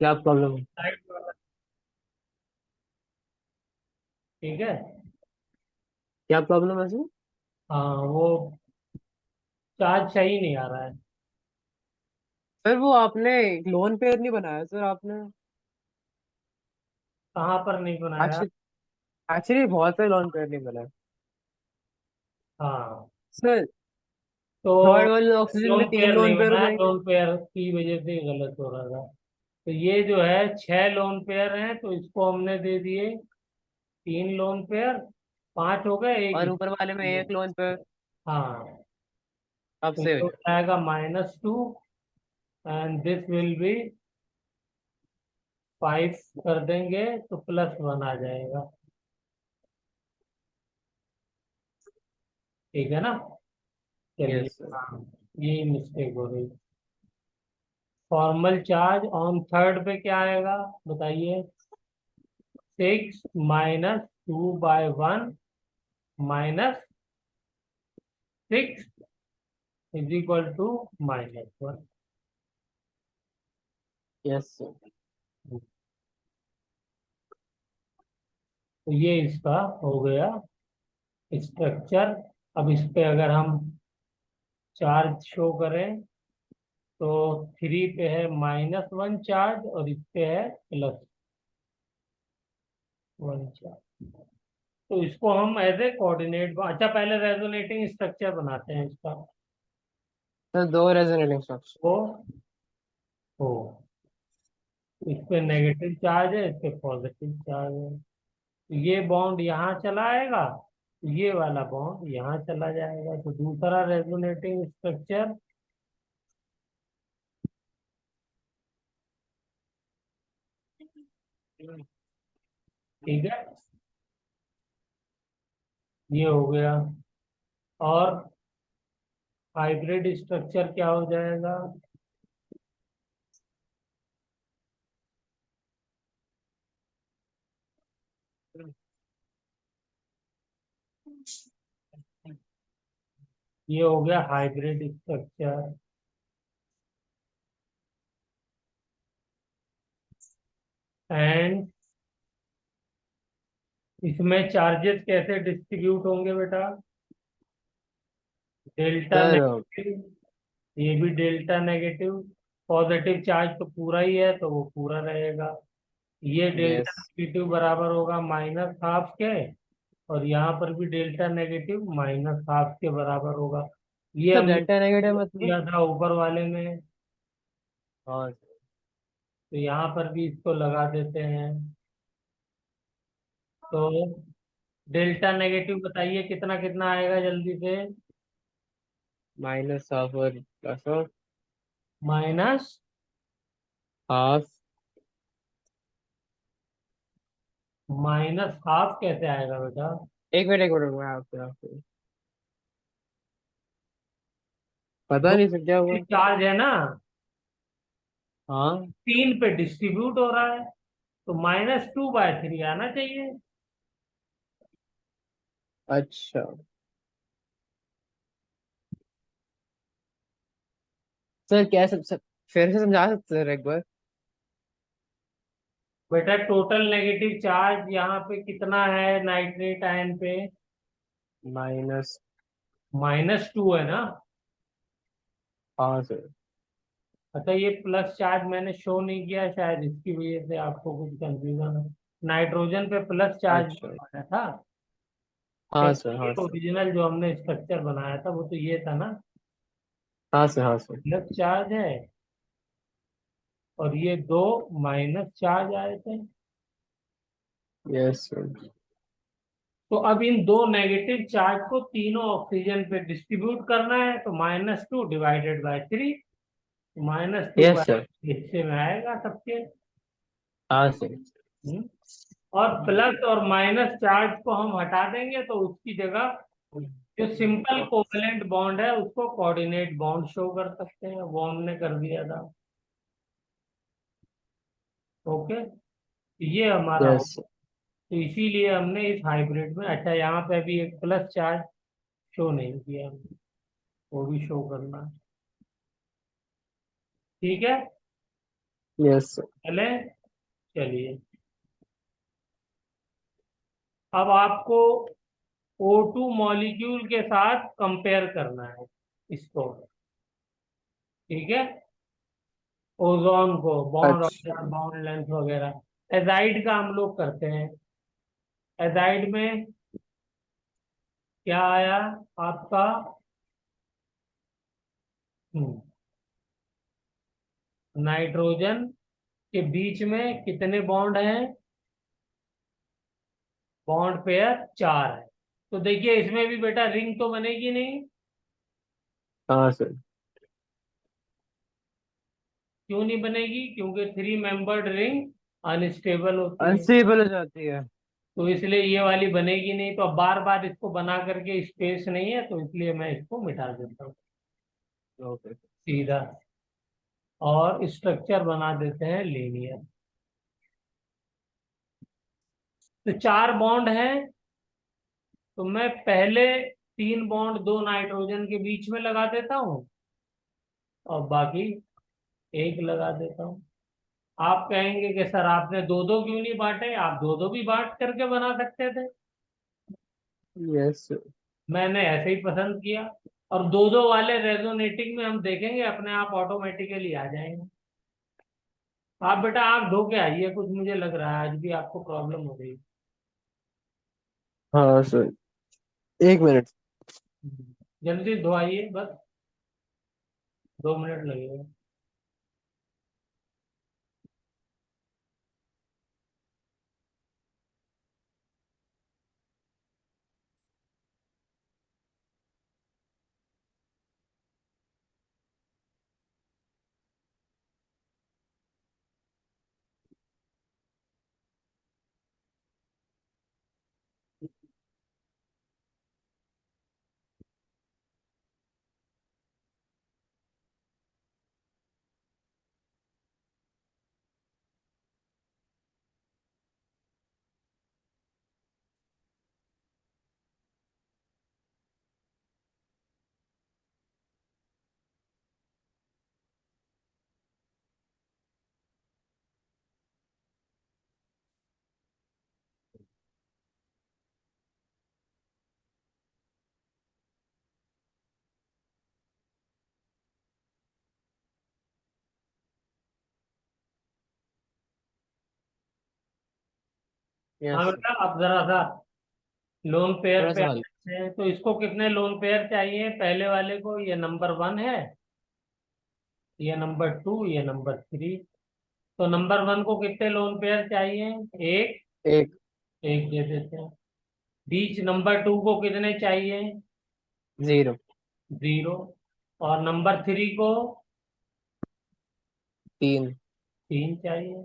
क्या प्रॉब्लम है? साइड वाला। ठीक है। क्या प्रॉब्लम है सर? हाँ, वो चार्ज सही नहीं आ रहा है। सर वो आपने लोन पेयर नहीं बनाया सर आपने। कहाँ पर नहीं बनाया? एक्चुअली एक्चुअली बहुत सारे लोन पेयर नहीं बनाए हाँ, सर। तो थर्ड वाले ऑक्सीजन में लोन तीन पेयर नहीं लोन पेयर हो बनाया, जाएंगे। लोन पेयर की वजह से गलत हो रहा था। तो ये जो है 6 लोन पेयर हैं, तो इसको हमने दे दिए 3 लोन पेयर। 5 हो गए, एक और ऊपर वाले में इसको। एक लोन पेयर। हाँ, अब तो से हो ये हो जाए। जाएगा -2, एंड दिस विल बी 5 कर देंगे तो +1 आ जाएगा। ठीक है ना? चलिए। Yes sir. हाँ, यही मिस्टेक हो गई। फॉर्मल चार्ज ऑन थर्ड पे क्या आएगा? बताइए। 6 - 2/1 -6 = -1। Yes sir. तो ये इसका हो गया स्ट्रक्चर। अब इस पे अगर हम चार्ज शो करें, तो 3 पे है -1 चार्ज और इस पे है +1 चार्ज। तो इसको हम एज ए कोऑर्डिनेट, अच्छा पहले रेजोनेटिंग स्ट्रक्चर बनाते हैं इसका। सर दो रेजोनेटिंग स्ट्रक्चर। वो हो, इस पे नेगेटिव चार्ज है, इस पे पॉजिटिव चार्ज है। तो ये बॉन्ड यहाँ चला आएगा, तो ये वाला बॉन्ड यहाँ चला जाएगा। तो दूसरा रेजोनेटिंग स्ट्रक्चर। ठीक है, ये हो गया। और हाइब्रिड स्ट्रक्चर क्या हो जाएगा? ये हो गया हाइब्रिड स्ट्रक्चर। एंड इसमें चार्जेस कैसे डिस्ट्रीब्यूट होंगे बेटा? डेल्टा सर नेगेटिव, ये भी डेल्टा नेगेटिव। पॉजिटिव चार्ज तो पूरा ही है, तो वो पूरा रहेगा। ये डेल्टा यस। नेगेटिव बराबर होगा -12 के, और यहाँ पर भी डेल्टा नेगेटिव -12 के बराबर होगा। ये सर हमने डेल्टा नेगेटिव मतलब? किया था ऊपर वाले में। हाँ। तो यहाँ पर भी इसको लगा देते हैं। तो डेल्टा नेगेटिव बताइए कितना कितना आएगा जल्दी से। -हाफ और +1। Minus half. -12 कैसे आएगा बेटा? एक मिनट मैं आपको पता दो नहीं सर क्या हुआ। चार्ज है ना, हाँ। 3 पे डिस्ट्रीब्यूट हो रहा है, तो -2/3 आना चाहिए। अच्छा सर क्या सब फिर से समझा सकते हैं सर एक बार? बेटा टोटल नेगेटिव चार्ज यहाँ पे कितना है नाइट्रेट आयन पे? माइनस। -2 है ना। हाँ सर। अच्छा, ये प्लस चार्ज मैंने शो नहीं किया, शायद इसकी वजह से आपको कुछ कंफ्यूजन है। नाइट्रोजन पे प्लस चार्ज अच्छा। आया था। हाँ सर। हाँ सर। ओरिजिनल जो हमने स्ट्रक्चर बनाया था वो तो ये था ना, हाँ सर। हाँ सर। प्लस चार्ज है, और ये दो माइनस चार्ज आए थे। Yes sir. तो अब इन दो नेगेटिव चार्ज को तीनों ऑक्सीजन पे डिस्ट्रीब्यूट करना है, तो -2/3, -2 यस बाय सर। हिस्से में आएगा सबके। हाँ सर। हम्म? और प्लस और माइनस चार्ज को हम हटा देंगे, तो उसकी जगह जो सिंपल कोवलेंट बॉन्ड है उसको कोऑर्डिनेट बॉन्ड शो कर सकते हैं, वो हमने कर दिया था। ओके, ये हमारा हो। Yes sir. तो इसीलिए हमने इस हाइब्रिड में, अच्छा यहाँ पे अभी एक प्लस चार्ज शो नहीं किया हमने, वो भी शो करना है। ठीक है। Yes sir. चले, चलिए। अब आपको O2 मॉलिक्यूल के साथ कंपेयर करना है इसको, ठीक है। ओजोन को, बॉन्ड अच्छा। ऑर्डर, बॉन्ड लेंथ वगैरह। एजाइड का हम लोग करते हैं। एजाइड में क्या आया आपका? नाइट्रोजन के बीच में कितने बॉन्ड हैं? बॉन्ड पेयर 4 है। तो देखिए इसमें भी बेटा रिंग तो बनेगी नहीं। हाँ सर। क्यों नहीं बनेगी? क्योंकि 3 मेंबर्ड रिंग अनस्टेबल होती है। अनस्टेबल हो जाती है। तो इसलिए ये वाली बनेगी नहीं। तो अब बार बार इसको बना करके स्पेस नहीं है, तो इसलिए मैं इसको मिटा देता हूँ ओके। सीधा। और स्ट्रक्चर बना देते हैं लीनियर। तो 4 बॉन्ड हैं, तो मैं पहले 3 बॉन्ड 2 नाइट्रोजन के बीच में लगा देता हूँ, और बाकी एक लगा देता हूँ। आप कहेंगे कि सर आपने दो दो क्यों नहीं बांटे? आप दो दो भी बांट करके बना सकते थे। Yes sir. मैंने ऐसे ही पसंद किया। और दो दो वाले रेजोनेटिंग में हम देखेंगे अपने आप ऑटोमेटिकली आ जाएंगे। आप बेटा आंख धो के आइए, कुछ मुझे लग रहा है आज भी आपको प्रॉब्लम हो रही है। हाँ सर। 1 मिनट। जल्दी धो आइए, बस 2 मिनट लगेगा। हाँ यस सर। बेटा, अब जरा सा लोन पेयर थोड़ा पे सा। आते हैं। तो इसको कितने लोन पेयर चाहिए? पहले वाले को ये नंबर 1 है, ये नंबर 2, ये नंबर 3। तो नंबर 1 को कितने लोन पेयर चाहिए? एक। एक। एक दे देते हैं। बीच नंबर 2 को कितने चाहिए? 0। 0। और नंबर 3 को 3। 3 चाहिए।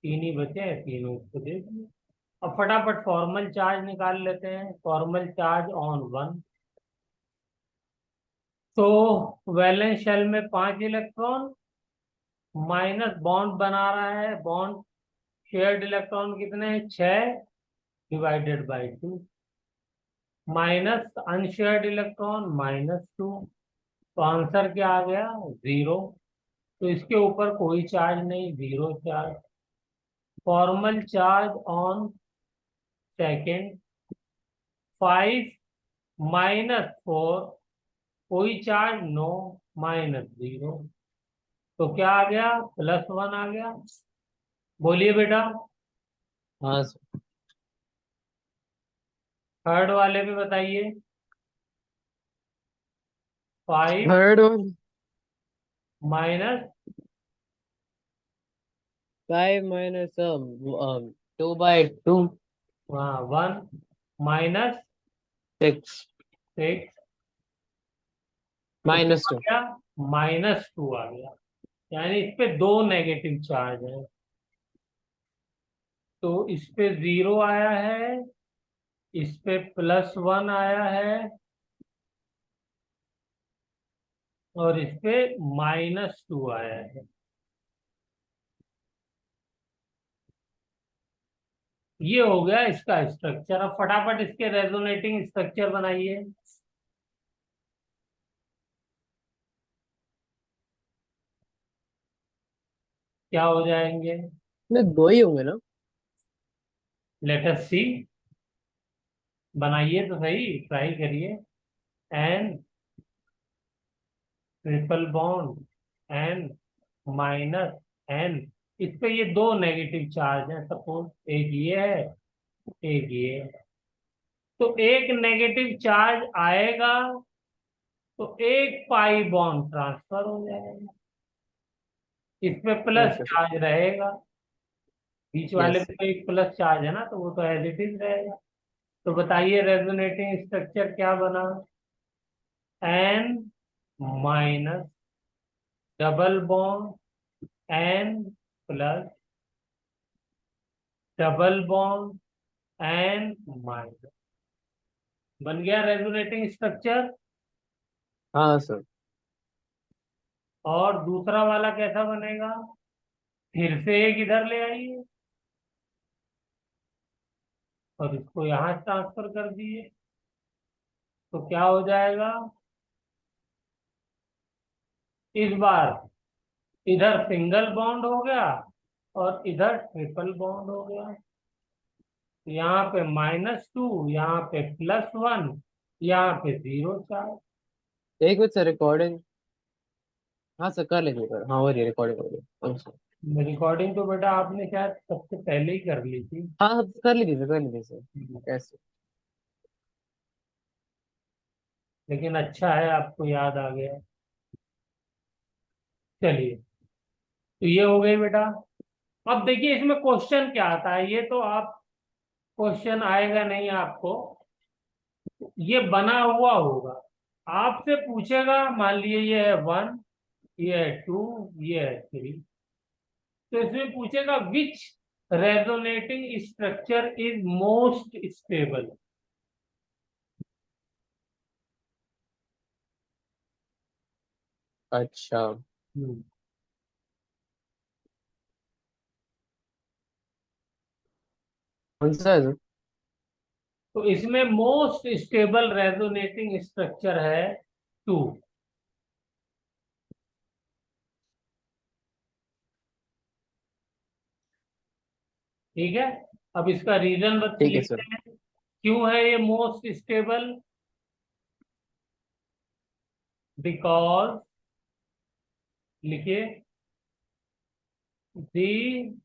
3 ही बचे हैं, तीनों इसको दे दिए। अब फटाफट फॉर्मल चार्ज निकाल लेते हैं। Formal charge on 1। तो वैलेंस शेल में 5 इलेक्ट्रॉन, माइनस बॉन्ड बना रहा है, बॉन्ड शेयर्ड इलेक्ट्रॉन कितने हैं? 6 divided by 2, minus unshared electron -2। तो आंसर क्या आ गया? 0। तो इसके ऊपर कोई चार्ज नहीं, 0 charge. Formal charge on second, 5 -4, कोई चार्ज नो, -0। तो क्या आ गया? +1 आ गया। बोलिए बेटा। हाँ सर। थर्ड वाले पे बताइए। 5 थर्ड वन। माइनस, 5 - 2/2। हाँ 1,6। -6। तो क्या आ -2। गया? -2 आ गया। यानी इस पे दो नेगेटिव चार्ज है। तो इस पे 0 आया है, इस पे +1 आया है, और इस पे -2 आया है। ये हो गया इसका स्ट्रक्चर। अब फटाफट इसके रेजोनेटिंग स्ट्रक्चर बनाइए। क्या हो जाएंगे? नहीं, दो ही होंगे ना? लेट अस सी, बनाइए तो सही, ट्राई करिए। N triple bond, N minus N, इस पे ये दो नेगेटिव चार्ज हैं, सपोज एक ये है, एक ये है। तो एक नेगेटिव चार्ज आएगा तो एक पाई बॉन्ड ट्रांसफर हो जाएगा, इसमें प्लस ओके सर। चार्ज रहेगा, बीच वाले यस। पे तो एक प्लस चार्ज है ना, तो वो तो एज इट इज रहेगा। तो बताइए रेजोनेटिंग स्ट्रक्चर क्या बना? N minus double bond N plus double bond N minus, बन गया रेजोनेटिंग स्ट्रक्चर। हाँ सर। और दूसरा वाला कैसा बनेगा? फिर से एक इधर ले आइए और इसको यहां ट्रांसफर कर दिए, तो क्या हो जाएगा? इस बार इधर सिंगल बॉन्ड हो गया और इधर ट्रिपल बॉन्ड हो गया। यहाँ पे -2, यहाँ पे +1, यहाँ पे 0 चार्ज। एक मिनट सर, रिकॉर्डिंग। हाँ सर, कर लीजिए सर, हाँ हो रही है, रिकॉर्डिंग हो रही है। रिकॉर्डिंग तो बेटा आपने शायद सबसे पहले ही कर ली थी। हाँ हाँ, कर लीजिए सर, कर लीजिए सर। कैसे? लेकिन अच्छा है आपको याद आ गया। चलिए, तो ये हो गई बेटा। अब देखिए इसमें क्वेश्चन क्या आता है, ये तो आप, क्वेश्चन आएगा नहीं आपको, ये बना हुआ होगा। आपसे पूछेगा, मान लिए ये है 1, ये है 2, ये है 3, तो इसमें पूछेगा which resonating structure is most stable. अच्छा। कौन सा है सर? तो इसमें मोस्ट स्टेबल रेजोनेटिंग स्ट्रक्चर है 2। ठीक है, अब इसका रीजन ठीक है लिखते सर। हैं, क्यों है ये मोस्ट स्टेबल? बिकॉज, लिखिए, दी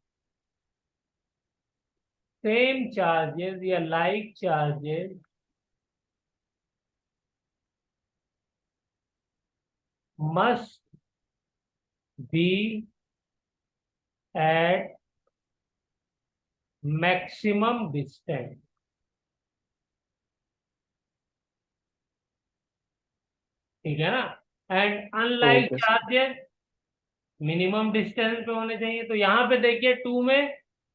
सेम चार्जेस या like charges must be at maximum distance. ठीक है ना? And unlike okay sir. Charges minimum distance पे होने चाहिए। तो यहाँ पे देखिए 2 में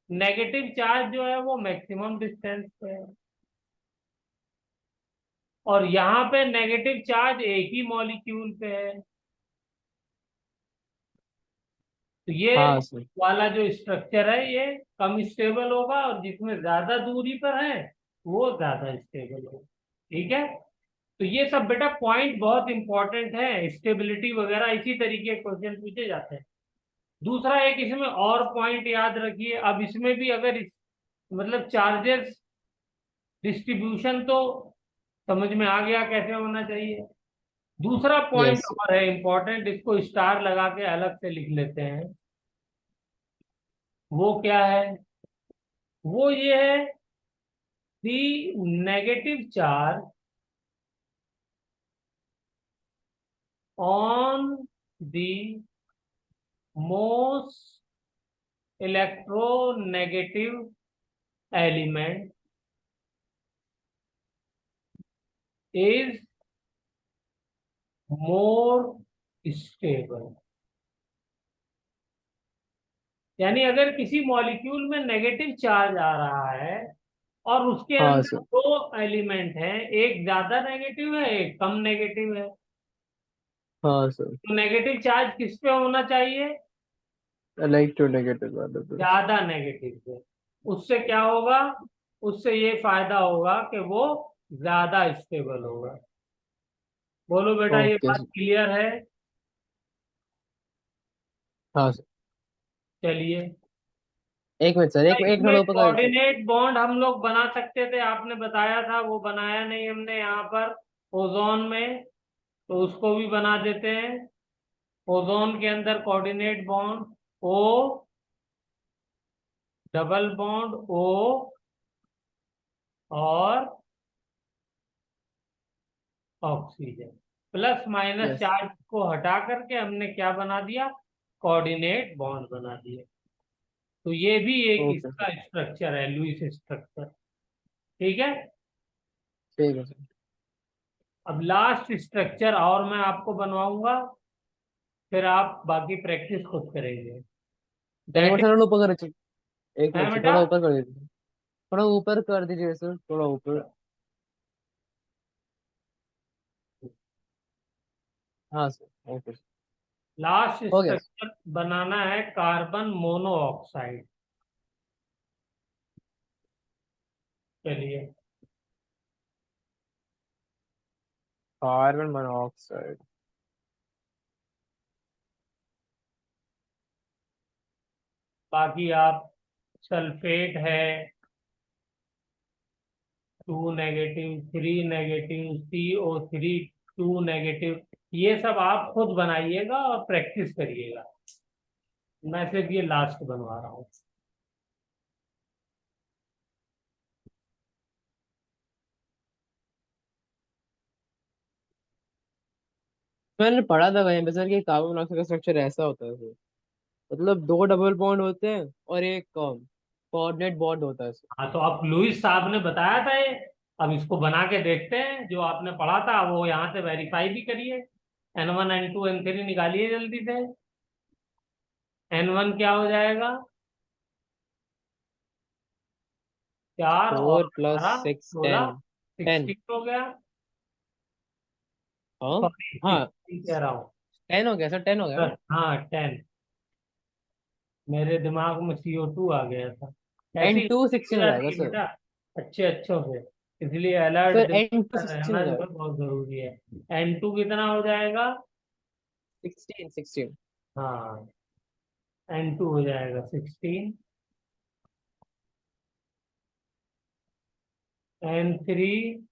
नेगेटिव चार्ज जो है वो मैक्सिमम डिस्टेंस पे है, और यहाँ पे नेगेटिव चार्ज एक ही मॉलिक्यूल पे है। तो ये हाँ सर। वाला जो स्ट्रक्चर है ये कम स्टेबल होगा, और जिसमें ज्यादा दूरी पर है वो ज्यादा स्टेबल होगा। ठीक है, तो ये सब बेटा पॉइंट बहुत इंपॉर्टेंट है, स्टेबिलिटी वगैरह इसी तरीके के क्वेश्चन पूछे जाते हैं। दूसरा एक इसमें और पॉइंट याद रखिए, अब इसमें भी अगर मतलब चार्जेस डिस्ट्रीब्यूशन तो समझ में आ गया कैसे होना चाहिए। दूसरा पॉइंट यस। और है इंपॉर्टेंट, इसको स्टार लगा के अलग से लिख लेते हैं। वो क्या है? वो ये है, दी negative charge on the most electronegative element is more stable. यानी अगर किसी मॉलिक्यूल में नेगेटिव चार्ज आ रहा है और उसके हाँ अंदर सर। दो एलिमेंट हैं, एक ज्यादा नेगेटिव है एक कम नेगेटिव है, हाँ सर। तो नेगेटिव चार्ज किस पे होना चाहिए? लाइक टू नेगेटिव वाले पे। ज्यादा नेगेटिव पे। उससे क्या होगा? उससे ये फायदा होगा कि वो ज्यादा स्टेबल होगा। बोलो बेटा, ये ओके बात सर। क्लियर है? हाँ सर। चलिए, एक मिनट सर, एक एक इसमें मिनट ऊपर कर दीजिए। कोऑर्डिनेट बॉन्ड हम लोग बना सकते थे, आपने बताया था, वो बनाया नहीं हमने यहाँ पर ओजोन में, तो उसको भी बना देते हैं। ओजोन के अंदर coordinate bond O, double bond O, और oxygen, plus minus yes. Charge को हटा करके हमने क्या बना दिया, कोऑर्डिनेट बॉन्ड बना दिया। तो ये भी एक ओके सर। इसका स्ट्रक्चर है, लुईस स्ट्रक्चर। ठीक है। ठीक है सर। अब लास्ट स्ट्रक्चर और मैं आपको बनवाऊंगा, फिर आप बाकी प्रैक्टिस खुद करेंगे। एक दैट मिनट इज, सर, ऊपर कर दीजिए। एक है मिनट सर, बेटा। थोड़ा ऊपर कर दीजिए। थोड़ा ऊपर कर दीजिए सर, थोड़ा ऊपर। हाँ सर, ओके सर। लास्ट हो गया सर। स्ट्रक्चर बनाना है कार्बन मोनोऑक्साइड। चलिए, कार्बन मोनोऑक्साइड। बाकी आप, सल्फेट है, 2 नेगेटिव, 3 नेगेटिव, CO3 2 नेगेटिव, ये सब आप खुद बनाइएगा और प्रैक्टिस करिएगा। मैं सिर्फ ये लास्ट बनवा रहा हूँ। मैंने पढ़ा था कहीं पे सर कि कार्बन मोनोऑक्साइड का स्ट्रक्चर ऐसा होता है सर। मतलब दो डबल बॉन्ड होते हैं और एक कोऑर्डिनेट बॉन्ड होता है सर। हाँ, तो अब लुईस साहब ने बताया था ये, अब इसको बना के देखते हैं, जो आपने पढ़ा था वो यहाँ से वेरीफाई भी करिए। N1 N2 N3 निकालिए जल्दी से। N1 क्या हो जाएगा, 4 और 18,4 + 6 16, 10। 10। 16 हो गया। हाँ। सॉरी, हाँ, 16 कह रहा हूँ। 10 हो गया सर, 10 हो गया ना। हाँ, 10। मेरे दिमाग में CO2 आ गया था। ऐसी N2 16 हो हो जाएगा जाती है सर। बेटा, अच्छे अच्छों से, इसलिए अलर्ट सर दिमाग N2 का 16 रहना हो जो जाएगा। है बहुत जरूरी है। N2 कितना हो जाएगा, 16 16। हाँ, N2 हो जाएगा 16। N3,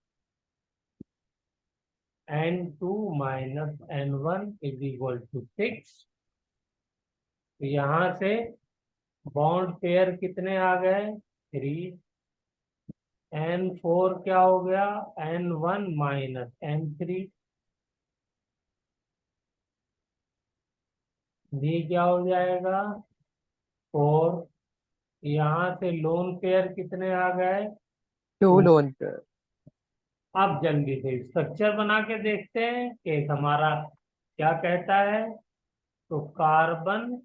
N2 - N1 = 6। यहाँ से बॉन्ड पेयर कितने आ गए, 3। N4 क्या हो गया, N1 - N3। ये क्या हो जाएगा, 4। यहाँ से लोन पेयर कितने आ गए, 2 2। लोन पे। अब जल्दी से स्ट्रक्चर बना के देखते हैं कि हमारा क्या कहता है। तो कार्बन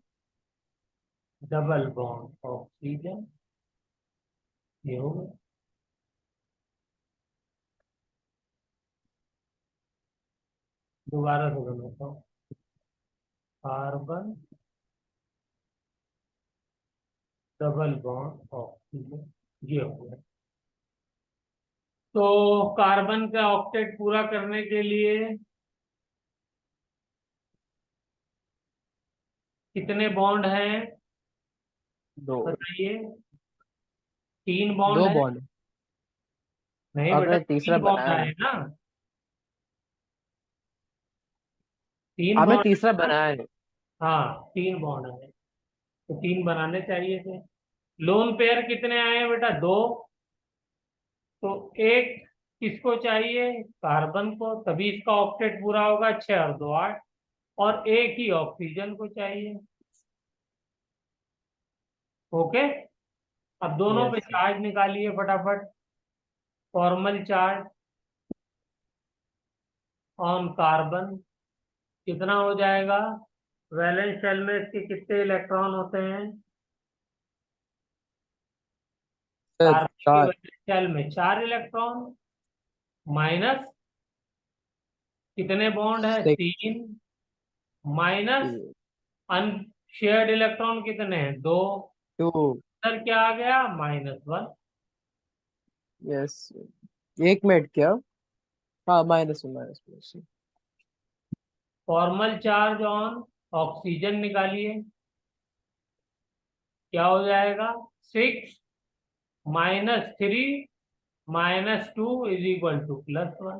डबल बॉन्ड ऑक्सीजन, ये हो गया। दोबारा से बनाता हूँ, कार्बन डबल बॉन्ड ऑक्सीजन, ये हो गया। तो कार्बन का ऑक्टेट पूरा करने के लिए कितने बॉन्ड हैं, दो। बताइए। 3 बॉन्ड दो है। बॉन्ड। नहीं बेटा, आपने तीसरा 3 बॉन्ड बनाया आए नहीं। ना, 3 आपने बॉन्ड तीसरा है ना। बनाया नहीं। हाँ, 3 बॉन्ड है, तो 3 बनाने चाहिए थे। लोन पेयर कितने आए हैं बेटा, 2। तो एक किसको चाहिए, कार्बन को, तभी इसका ऑक्टेट पूरा होगा, 6 और 2 8। और एक ही ऑक्सीजन को चाहिए। ओके। अब दोनों पे यस सर। चार्ज निकालिए फटाफट। फॉर्मल चार्ज ऑन कार्बन कितना हो जाएगा, वैलेंस शेल में इसके कितने इलेक्ट्रॉन होते हैं, सर कार्बन के 4। वैलेंस शेल में 4 इलेक्ट्रॉन, माइनस कितने बॉन्ड है, 6। 3, माइनस अनशेयर्ड इलेक्ट्रॉन कितने हैं, 2। 2। सर क्या आ गया, -1। यस। एक मिनट क्या। हाँ, minus minus plus. Formal charge on oxygen निकालिए। क्या हो जाएगा? 6 - 3 -2 = +1।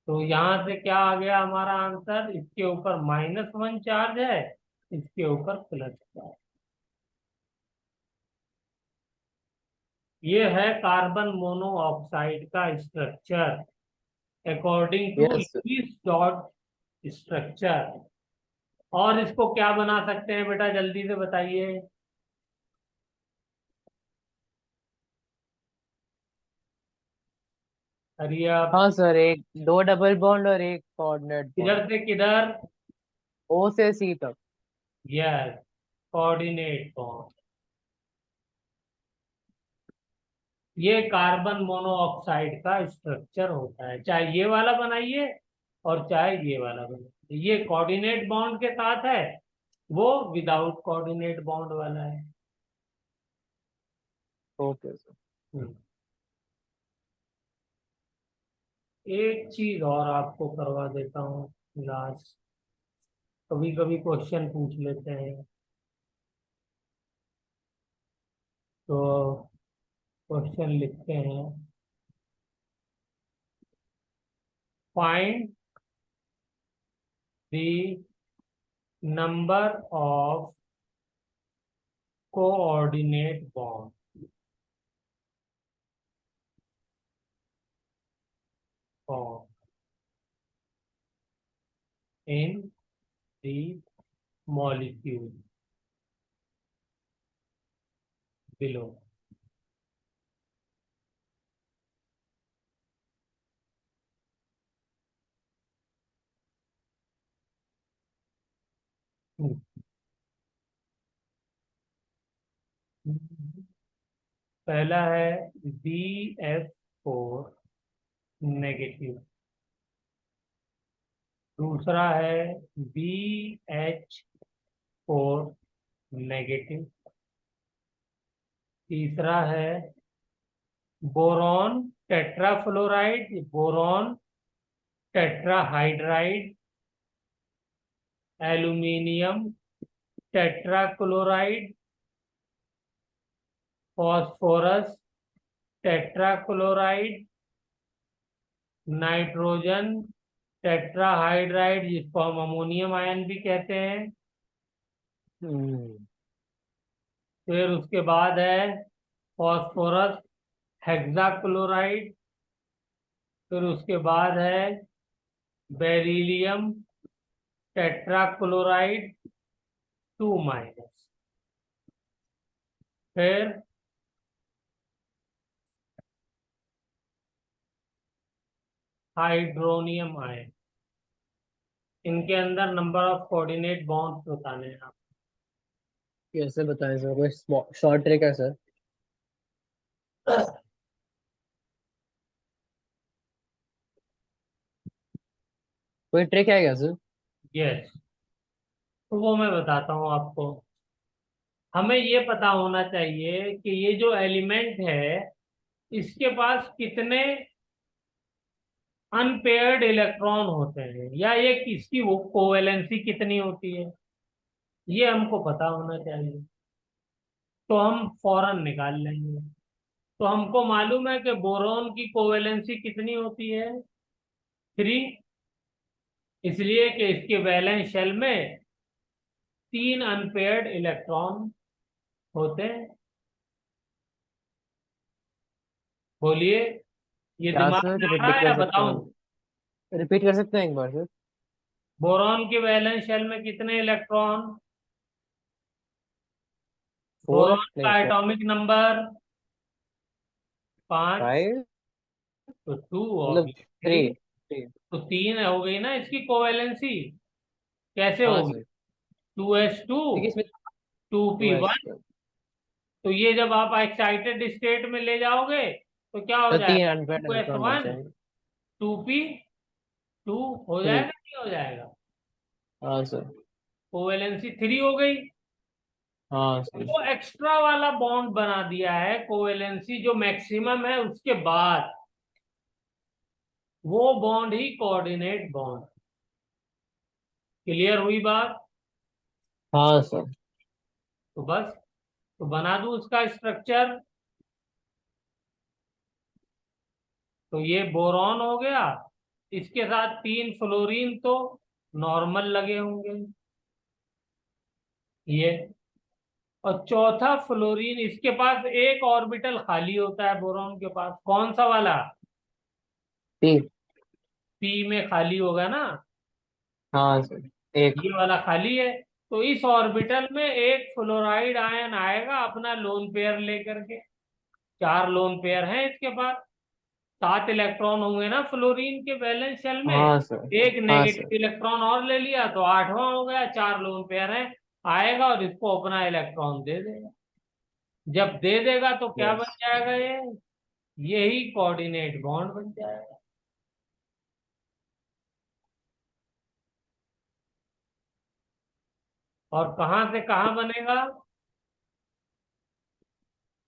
तो यहाँ से क्या आ गया हमारा आंसर? इसके ऊपर -1 चार्ज है, इसके ऊपर प्लस चार्ज। ये है कार्बन मोनोऑक्साइड का structure according to yes. Lewis dot structure. और इसको क्या बना सकते हैं बेटा, जल्दी से बताइए। अरे आप हाँ सर, एक दो डबल बॉन्ड और एक कोऑर्डिनेट बॉन्ड। किधर से किधर? ओ से सी तक। Yes, coordinate bond. ये कार्बन मोनोऑक्साइड का स्ट्रक्चर होता है, चाहे ये वाला बनाइए और चाहे ये वाला बनाइए। ये कोऑर्डिनेट बॉन्ड के साथ है, वो विदाउट कोऑर्डिनेट बॉन्ड वाला है। Okay sir. हम्म। एक चीज और आपको करवा देता हूँ लास्ट। कभी कभी क्वेश्चन पूछ लेते हैं, तो क्वेश्चन लिखते हैं। Find the number of coordinate bond in the molecule below. पहला है BF4 नेगेटिव। दूसरा है BH4 नेगेटिव। तीसरा है boron tetrafluoride, boron tetrahydride, aluminium tetrachloride, phosphorus tetrachloride, nitrogen tetrahydride जिसको हम अमोनियम आयन भी कहते हैं। हम्म। फिर उसके बाद है फॉस्फोरस हेक्साक्लोराइड। फिर उसके बाद है बेरिलियम टेट्राक्लोराइड 2 - फिर हाइड्रोनियम आयन। इनके अंदर नंबर ऑफ कोऑर्डिनेट बॉन्ड्स बताने हैं आप। कैसे बताएं सर, कोई शॉर्ट ट्रिक है सर? कोई ट्रिक है क्या सर? यस, तो वो मैं बताता हूँ आपको। हमें ये पता होना चाहिए कि ये जो एलिमेंट है इसके पास कितने अनपेयर्ड इलेक्ट्रॉन होते हैं, या ये किसकी वो कोवेलेंसी कितनी होती है, ये हमको पता होना चाहिए। तो हम फौरन निकाल लेंगे। तो हमको मालूम है कि बोरॉन की कोवेलेंसी कितनी होती है? 3। इसलिए कि इसके वैलेंस शेल में 3 अनपेयर्ड इलेक्ट्रॉन होते हैं। बोलिए, ये क्या दिमाग में सर, आ रहा रिपीट है कर या सकते बताऊं? हैं? रिपीट कर सकते हैं एक बार सर? बोरॉन के वैलेंस शेल में कितने इलेक्ट्रॉन? फोर बोरॉन नहीं, का एटॉमिक नंबर 5। 5। तो 2 और मतलब 3। 3। तो 3 हो गई ना इसकी कोवैलेंसी। कैसे हाँ होगी? सर। 2s2 ठीक है, इसमें 2p1। तो ये जब आप एक्साइटेड स्टेट में ले जाओगे तो क्या हो तो तीन जाएगा? अनपेड टू एस इलेक्ट्रॉन बच वन जाएंगे। 2p2 हो थ्री। जाएगा, नहीं हो जाएगा? हाँ सर। कोवैलेंसी 3 हो गई। हाँ सर। वो एक्स्ट्रा वाला बॉन्ड बना दिया है कोवैलेंसी जो मैक्सिमम है उसके बाद, वो बॉन्ड ही कोऑर्डिनेट बॉन्ड। क्लियर हुई बात? हाँ सर। तो बस, तो बना दूं उसका स्ट्रक्चर। तो ये बोरॉन हो गया, इसके साथ 3 फ्लोरीन तो नॉर्मल लगे होंगे ये। और चौथा फ्लोरीन, इसके पास एक ऑर्बिटल खाली होता है बोरॉन के पास, कौन सा वाला? ठीक। पी में खाली होगा ना, हाँ सर। एक। ये वाला खाली है। तो इस ऑर्बिटल में एक फ्लोराइड आयन आएगा अपना लोन पेयर लेकर के। 4 लोन पेयर हैं इसके पास। 7 इलेक्ट्रॉन होंगे ना फ्लोरीन के वैलेंस शेल में। हाँ सर। एक हाँ सर। नेगेटिव इलेक्ट्रॉन और ले लिया तो 8वां हो गया। 4 लोन पेयर है, आएगा और इसको अपना इलेक्ट्रॉन दे देगा। जब दे देगा तो क्या यस। बन जाएगा ये? यही कोऑर्डिनेट बॉन्ड बन जाएगा। और कहां से कहां बनेगा?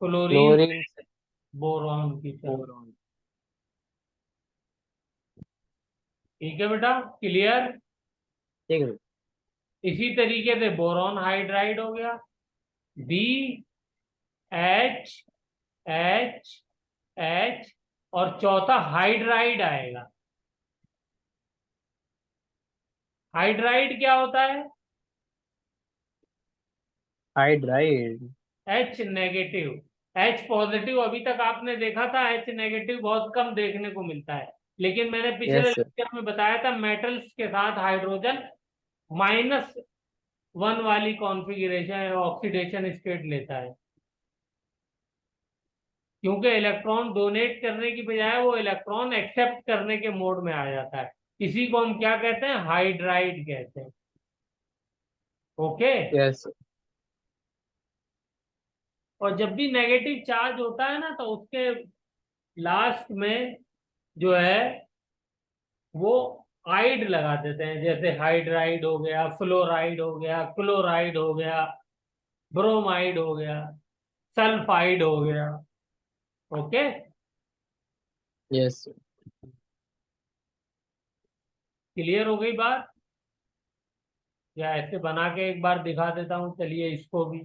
क्लोरीन से क्लोरीन से बोरॉन की तरफ। बोरॉन। ठीक है बेटा, क्लियर? ठीक है। इसी तरीके से बोरॉन हाइड्राइड हो गया। बी एच एच एच, और चौथा हाइड्राइड आएगा। हाइड्राइड क्या होता है? Hydride. H negative. H positive अभी तक आपने देखा था, एच नेगेटिव बहुत कम देखने को मिलता है। लेकिन मैंने पिछले यस सर। लेक्चर में बताया था मेटल्स के साथ हाइड्रोजन -1 वाली कॉन्फ़िगरेशन ऑक्सीडेशन स्टेट लेता है। क्योंकि इलेक्ट्रॉन डोनेट करने की बजाय वो इलेक्ट्रॉन एक्सेप्ट करने के मोड में आ जाता है। इसी को हम क्या कहते हैं? हाइड्राइड कहते हैं। ओके। Yes sir. और जब भी नेगेटिव चार्ज होता है ना तो उसके लास्ट में जो है वो आइड लगा देते हैं। जैसे हाइड्राइड हो गया, फ्लोराइड हो गया, क्लोराइड हो गया, ब्रोमाइड हो गया, सल्फाइड हो गया। ओके। Yes sir. क्लियर हो गई बात? या ऐसे बना के एक बार दिखा देता हूँ, चलिए इसको भी।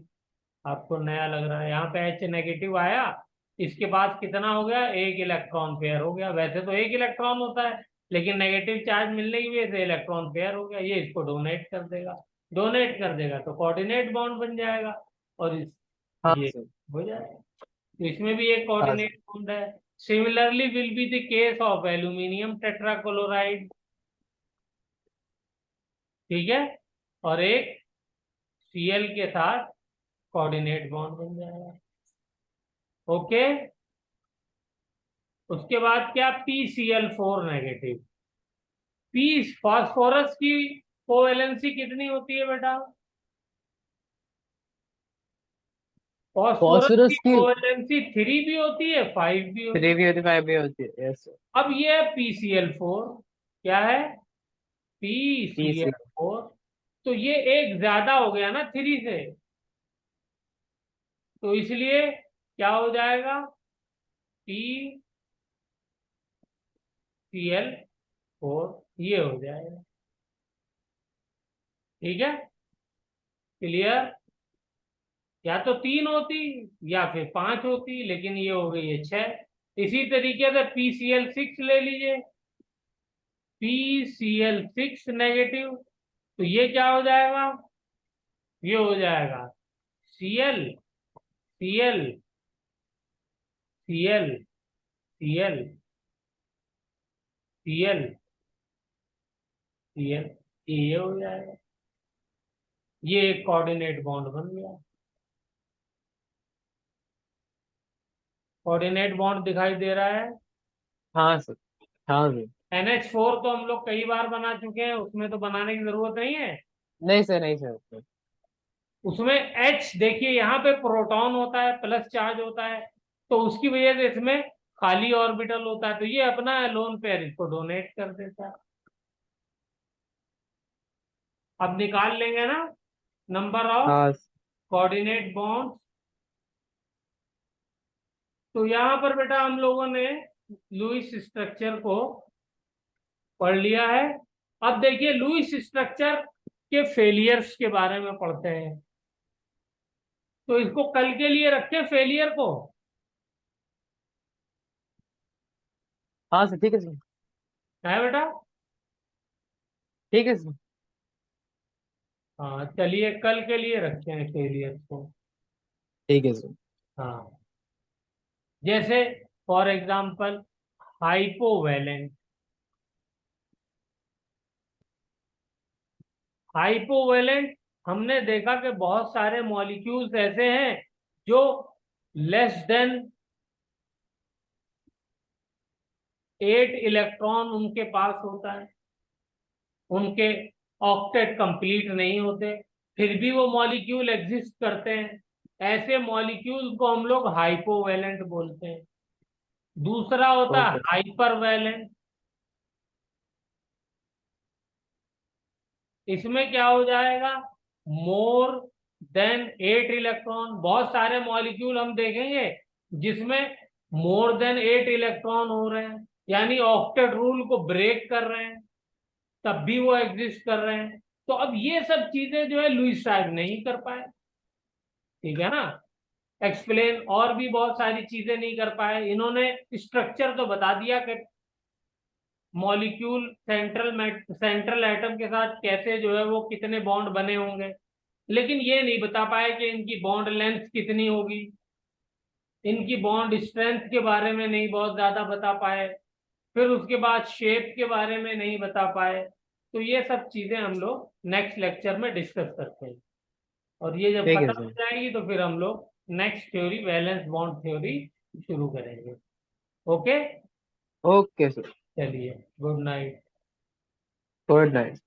आपको नया लग रहा है? यहाँ पे एच नेगेटिव आया, इसके पास कितना हो गया? एक इलेक्ट्रॉन पेयर हो गया। वैसे तो एक इलेक्ट्रॉन होता है, लेकिन नेगेटिव चार्ज मिलने की वजह से इलेक्ट्रॉन पेयर हो गया। ये इसको डोनेट कर देगा। डोनेट कर देगा तो कोऑर्डिनेट बॉन्ड बन जाएगा। और हाँ ये सर। हो जाएगा। तो इसमें भी एक हाँ सर। कोऑर्डिनेट बॉन्ड है। Similarly will be the case of aluminium tetrachloride. ठीक है। और एक Cl के साथ कोऑर्डिनेट बॉन्ड बन जाएगा। ओके। उसके बाद क्या? PCl4 negative. पी फास्फोरस की कोवेलेंसी कितनी होती है बेटा? फास्फोरस की फॉस्फोरस की कोवेलेंसी 3 भी होती है, 5 भी होती 3 भी होती 5 भी होती है। Yes sir. है। अब ये है PCl4। क्या है? पीसी। PCl4। तो ये एक ज्यादा हो गया ना 3 से, तो इसलिए क्या हो जाएगा? PCl4 ये हो जाएगा। ठीक है, क्लियर? या तो 3 होती या फिर 5 होती, लेकिन ये हो गई है 6। इसी तरीके से PCl6 ले लीजिए। PCl6 नेगेटिव, तो ये क्या हो जाएगा? ये हो जाएगा Cl, Cl, Cl, Cl, Cl, ये हो जाएगा। ये एक कोऑर्डिनेट बॉन्ड बन गया। कोऑर्डिनेट बॉन्ड दिखाई दे रहा है? हाँ सर। हाँ सर। NH4 तो हम लोग कई बार बना चुके हैं, उसमें तो बनाने की जरूरत नहीं है। नहीं सर, नहीं सर। उसमें H देखिए, यहाँ पे प्रोटॉन होता है, प्लस चार्ज होता है, तो उसकी वजह से इसमें खाली ऑर्बिटल होता है। तो ये अपना लोन पेयर इसको डोनेट कर देता है। अब निकाल लेंगे ना नंबर ऑफ हाँ कोऑर्डिनेट बॉन्ड। तो यहाँ पर बेटा हम लोगों ने लुईस स्ट्रक्चर को पढ़ लिया है। अब देखिए लुईस स्ट्रक्चर के फेलियर्स के बारे में पढ़ते हैं। तो इसको कल के लिए रखें फेलियर को। हाँ सर, ठीक है सर। है बेटा। ठीक है सर। हाँ चलिए, कल के लिए रखते हैं फेलियर को। ठीक है सर। हाँ, जैसे फॉर एग्जाम्पल हाइपोवेलेंट। हाइपोवेलेंट, हमने देखा कि बहुत सारे मॉलिक्यूल्स ऐसे हैं जो लेस देन 8 इलेक्ट्रॉन उनके पास होता है, उनके ऑक्टेट कंप्लीट नहीं होते, फिर भी वो मॉलिक्यूल एग्जिस्ट करते हैं। ऐसे मॉलिक्यूल को हम लोग हाइपोवेलेंट बोलते हैं। दूसरा होता है ओके सर। हाइपरवेलेंट। इसमें क्या हो जाएगा, मोर देन 8 इलेक्ट्रॉन। बहुत सारे मॉलिक्यूल हम देखेंगे जिसमें मोर देन 8 इलेक्ट्रॉन हो रहे हैं, यानी ऑक्टेट रूल को ब्रेक कर रहे हैं, तब भी वो एग्जिस्ट कर रहे हैं। तो अब ये सब चीजें जो है लुईस साहब नहीं कर पाए, ठीक है ना, एक्सप्लेन। और भी बहुत सारी चीजें नहीं कर पाए इन्होंने। स्ट्रक्चर तो बता दिया कि मॉलिक्यूल सेंट्रल एटम के साथ कैसे जो है वो कितने बॉन्ड बने होंगे, लेकिन ये नहीं बता पाए कि इनकी बॉन्ड लेंथ कितनी होगी, इनकी बॉन्ड स्ट्रेंथ के बारे में नहीं बहुत ज्यादा बता पाए, फिर उसके बाद शेप के बारे में नहीं बता पाए। तो ये सब चीजें हम लोग नेक्स्ट लेक्चर में डिस्कस करते हैं, और ये जब ठीक है खत्म हो सर। जाएगी तो फिर हम लोग next theory, valence bond theory शुरू करेंगे। Okay, okay sir. चलिए, गुड नाइट। Good night.